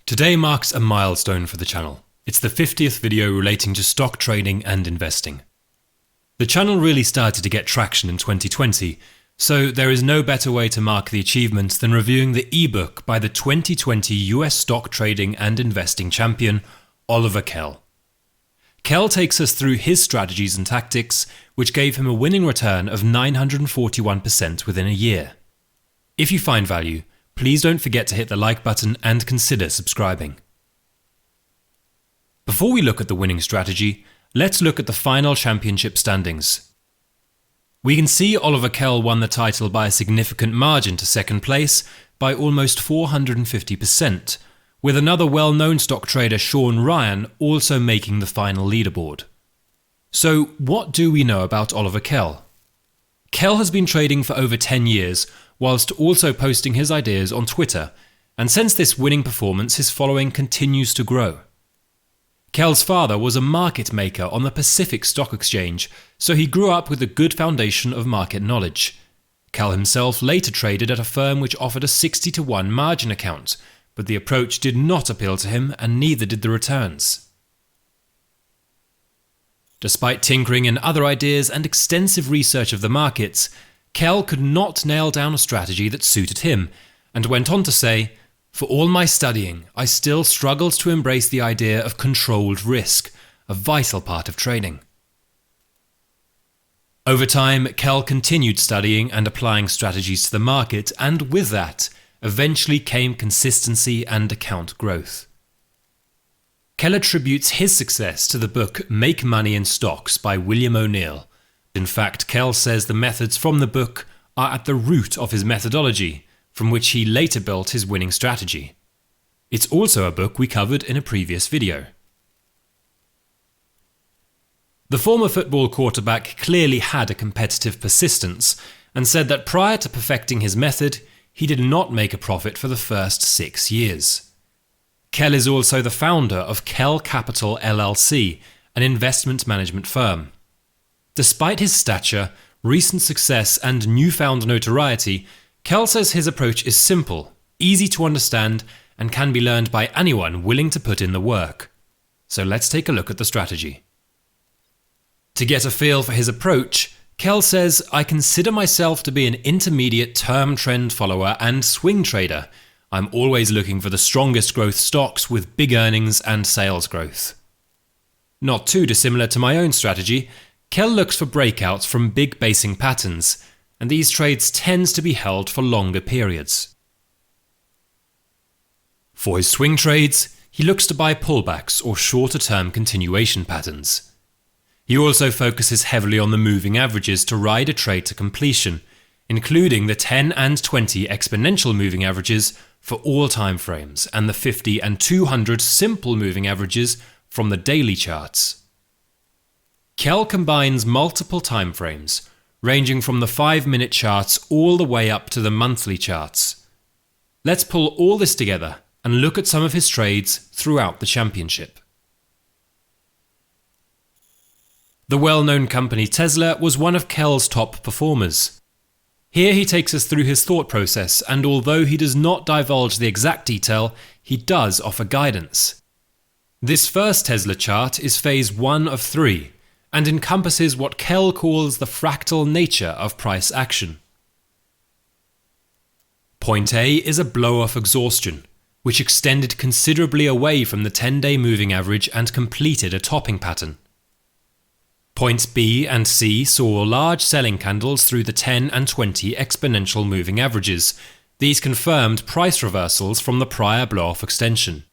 Today marks a milestone for the channel. It's the 50th video relating to stock trading and investing. The channel really started to get traction in 2020, so there is no better way to mark the achievements than reviewing the ebook by the 2020 US stock trading and investing champion, Oliver Kell. Kell takes us through his strategies and tactics, which gave him a winning return of 941% within a year. If you find value, please don't forget to hit the like button and consider subscribing. Before we look at the winning strategy, let's look at the final championship standings. We can see Oliver Kell won the title by a significant margin to second place by almost 450%, with another well-known stock trader, Sean Ryan, also making the final leaderboard. So what do we know about Oliver Kell? Kell has been trading for over 10 years, whilst also posting his ideas on Twitter, and since this winning performance his following continues to grow. Kell's father was a market maker on the Pacific Stock Exchange, so he grew up with a good foundation of market knowledge. Kell himself later traded at a firm which offered a 60-to-1 margin account, but the approach did not appeal to him and neither did the returns. Despite tinkering in other ideas and extensive research of the markets, Kell could not nail down a strategy that suited him, and went on to say, "For all my studying, I still struggled to embrace the idea of controlled risk, a vital part of trading." Over time, Kell continued studying and applying strategies to the market, and with that, eventually came consistency and account growth. Kell attributes his success to the book Make Money in Stocks by William O'Neill. In fact, Kell says the methods from the book are at the root of his methodology, from which he later built his winning strategy. It's also a book we covered in a previous video. The former football quarterback clearly had a competitive persistence, and said that prior to perfecting his method, he did not make a profit for the first 6 years. Kell is also the founder of Kell Capital LLC, an investment management firm. Despite his stature, recent success and newfound notoriety, Kell says his approach is simple, easy to understand, and can be learned by anyone willing to put in the work. So let's take a look at the strategy. To get a feel for his approach, Kell says, "I consider myself to be an intermediate term trend follower and swing trader. I'm always looking for the strongest growth stocks with big earnings and sales growth." Not too dissimilar to my own strategy, Kell looks for breakouts from big basing patterns, and these trades tends to be held for longer periods. For his swing trades, he looks to buy pullbacks or shorter-term continuation patterns. He also focuses heavily on the moving averages to ride a trade to completion, including the 10 and 20 exponential moving averages for all time frames and the 50 and 200 simple moving averages from the daily charts. Kell combines multiple time frames, ranging from the 5-minute charts all the way up to the monthly charts. Let's pull all this together and look at some of his trades throughout the championship. The well-known company Tesla was one of Kell's top performers. Here he takes us through his thought process, and although he does not divulge the exact detail, he does offer guidance. This first Tesla chart is phase 1 of 3, and encompasses what Kell calls the fractal nature of price action. Point A is a blow-off exhaustion, which extended considerably away from the 10-day moving average and completed a topping pattern. Points B and C saw large selling candles through the 10 and 20 exponential moving averages. These confirmed price reversals from the prior blow-off extension.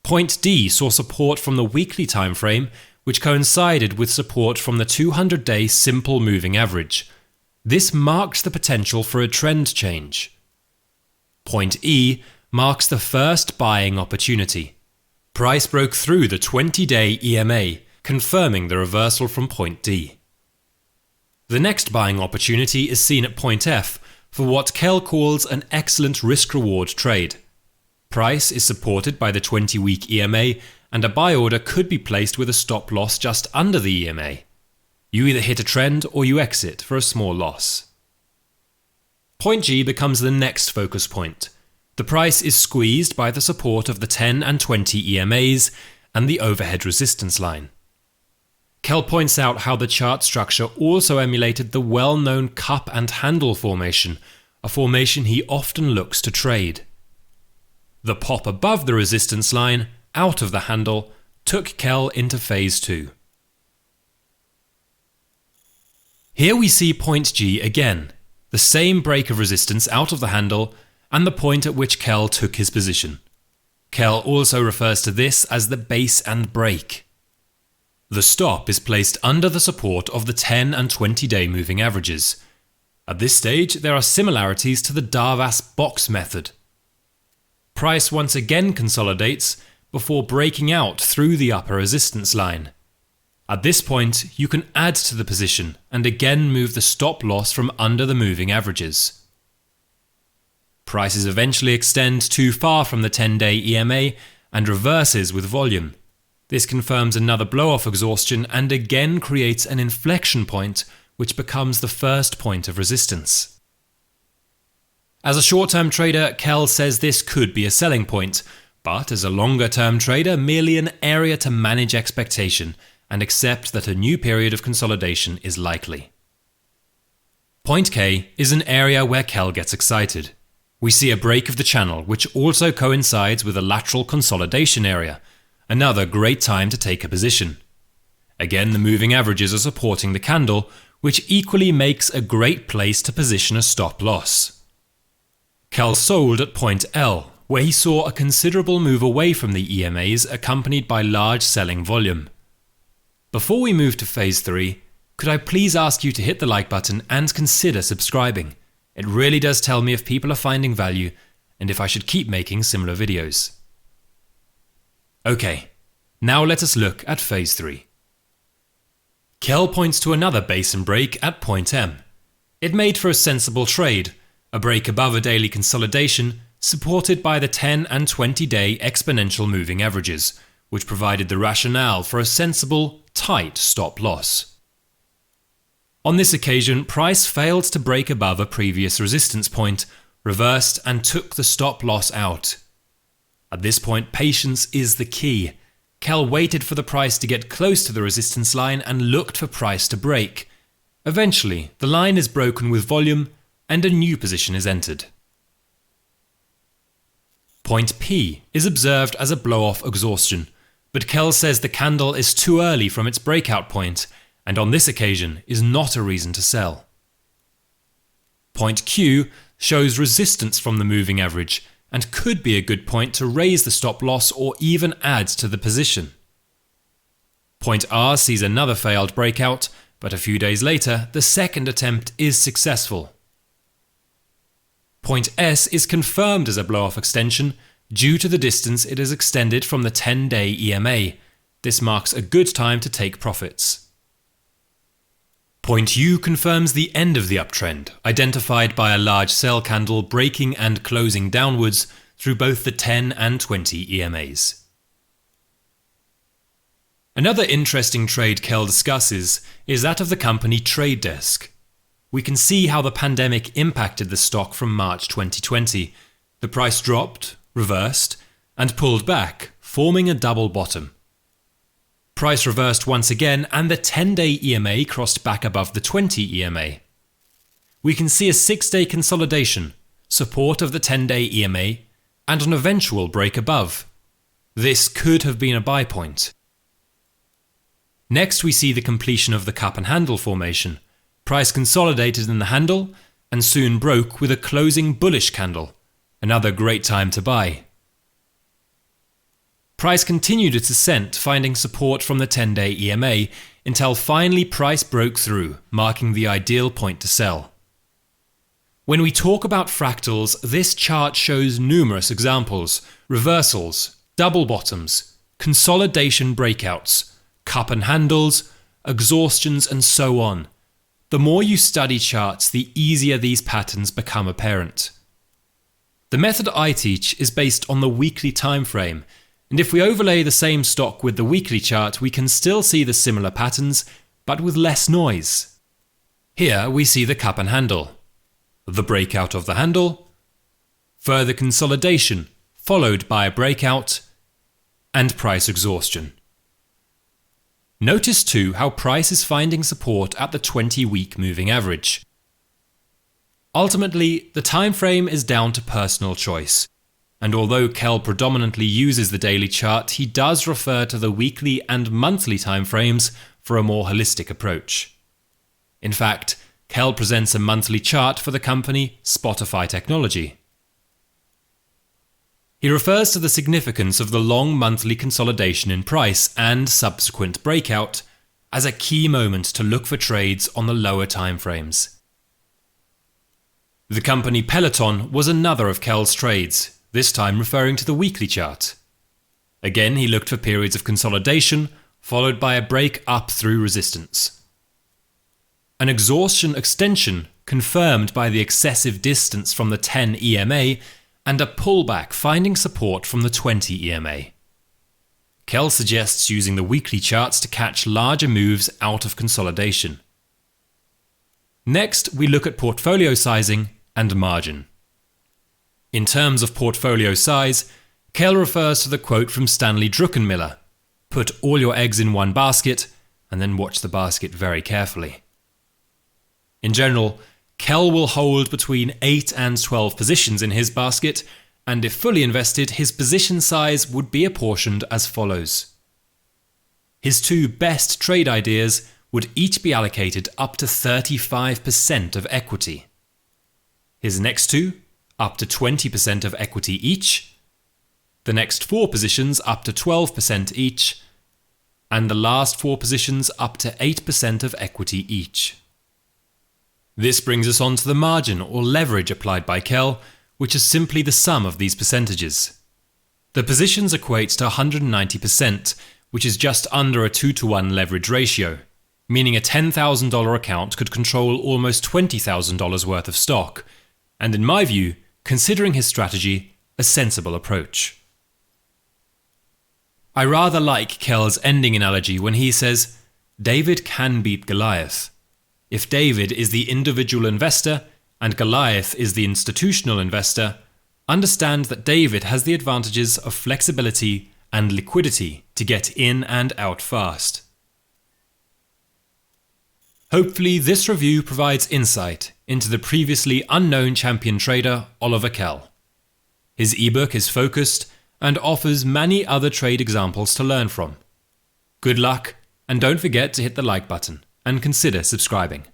Point D saw support from the weekly time frame, which coincided with support from the 200-day simple moving average. This marks the potential for a trend change. Point E marks the first buying opportunity. Price broke through the 20-day EMA, confirming the reversal from point D. The next buying opportunity is seen at point F for what Kell calls an excellent risk-reward trade. Price is supported by the 20-week EMA, and a buy order could be placed with a stop loss just under the EMA. You either hit a trend or you exit for a small loss. Point G becomes the next focus point. The price is squeezed by the support of the 10 and 20 EMAs and the overhead resistance line. Kell points out how the chart structure also emulated the well-known cup and handle formation, a formation he often looks to trade. The pop above the resistance line, out of the handle, took Kell into phase 2. Here we see point G again, the same break of resistance out of the handle and the point at which Kell took his position. Kell also refers to this as the base and break. The stop is placed under the support of the 10 and 20-day moving averages. At this stage, there are similarities to the Darvas box method. Price once again consolidates before breaking out through the upper resistance line. At this point, you can add to the position and again move the stop loss from under the moving averages. Prices eventually extend too far from the 10-day EMA and reverses with volume. This confirms another blow-off exhaustion and again creates an inflection point which becomes the first point of resistance. As a short-term trader, Kell says this could be a selling point, but as a longer-term trader, merely an area to manage expectation and accept that a new period of consolidation is likely. Point K is an area where Kell gets excited. We see a break of the channel, which also coincides with a lateral consolidation area, another great time to take a position. Again, the moving averages are supporting the candle, which equally makes a great place to position a stop loss. Kell sold at point L, where he saw a considerable move away from the EMAs accompanied by large selling volume. Before we move to phase 3, could I please ask you to hit the like button and consider subscribing? It really does tell me if people are finding value and if I should keep making similar videos. Okay, now let us look at phase 3. Kell points to another base and break at point M. It made for a sensible trade, a break above a daily consolidation supported by the 10 and 20-day exponential moving averages, which provided the rationale for a sensible, tight stop loss. On this occasion, price failed to break above a previous resistance point, reversed and took the stop loss out. At this point, patience is the key. Kell waited for the price to get close to the resistance line and looked for price to break. Eventually, the line is broken with volume and a new position is entered. Point P is observed as a blow-off exhaustion, but Kell says the candle is too early from its breakout point, and on this occasion is not a reason to sell. Point Q shows resistance from the moving average and could be a good point to raise the stop loss or even add to the position. Point R sees another failed breakout, but a few days later the second attempt is successful. Point S is confirmed as a blow-off extension due to the distance it has extended from the 10-day EMA. This marks a good time to take profits. Point U confirms the end of the uptrend, identified by a large sell candle breaking and closing downwards through both the 10 and 20 EMAs. Another interesting trade Kell discusses is that of the company Trade Desk. We can see how the pandemic impacted the stock from March 2020. The price dropped, reversed, and pulled back, forming a double bottom. Price reversed once again and the 10-day EMA crossed back above the 20 EMA. We can see a 6-day consolidation, support of the 10-day EMA, and an eventual break above. This could have been a buy point. Next we see the completion of the cup and handle formation. Price consolidated in the handle and soon broke with a closing bullish candle, another great time to buy. Price continued its ascent, finding support from the 10-day EMA until finally price broke through, marking the ideal point to sell. When we talk about fractals, this chart shows numerous examples: reversals, double bottoms, consolidation breakouts, cup and handles, exhaustions, and so on. The more you study charts, the easier these patterns become apparent. The method I teach is based on the weekly time frame, and if we overlay the same stock with the weekly chart, we can still see the similar patterns, but with less noise. Here we see the cup and handle, the breakout of the handle, further consolidation followed by a breakout, and price exhaustion. Notice too how price is finding support at the 20-week moving average. Ultimately, the time frame is down to personal choice, and although Kell predominantly uses the daily chart, he does refer to the weekly and monthly time frames for a more holistic approach. In fact, Kell presents a monthly chart for the company Spotify Technology. He refers to the significance of the long monthly consolidation in price and subsequent breakout as a key moment to look for trades on the lower time frames. The company Peloton was another of Kell's trades, this time referring to the weekly chart. Again, he looked for periods of consolidation, followed by a break up through resistance. An exhaustion extension confirmed by the excessive distance from the 10 EMA and a pullback finding support from the 20 EMA. Kell suggests using the weekly charts to catch larger moves out of consolidation. Next, we look at portfolio sizing and margin. In terms of portfolio size, Kell refers to the quote from Stanley Druckenmiller, "Put all your eggs in one basket and then watch the basket very carefully." In general, Kell will hold between 8 and 12 positions in his basket, and if fully invested, his position size would be apportioned as follows. His two best trade ideas would each be allocated up to 35% of equity. His next two, up to 20% of equity each. The next 4 positions up to 12% each. And the last 4 positions up to 8% of equity each. This brings us on to the margin or leverage applied by Kell, which is simply the sum of these percentages. The positions equate to 190%, which is just under a 2-to-1 leverage ratio, meaning a $10,000 account could control almost $20,000 worth of stock, and in my view, considering his strategy, a sensible approach. I rather like Kell's ending analogy when he says, "David can beat Goliath. If David is the individual investor and Goliath is the institutional investor, understand that David has the advantages of flexibility and liquidity to get in and out fast." Hopefully this review provides insight into the previously unknown champion trader Oliver Kell. His ebook is focused and offers many other trade examples to learn from. Good luck, and don't forget to hit the like button and consider subscribing.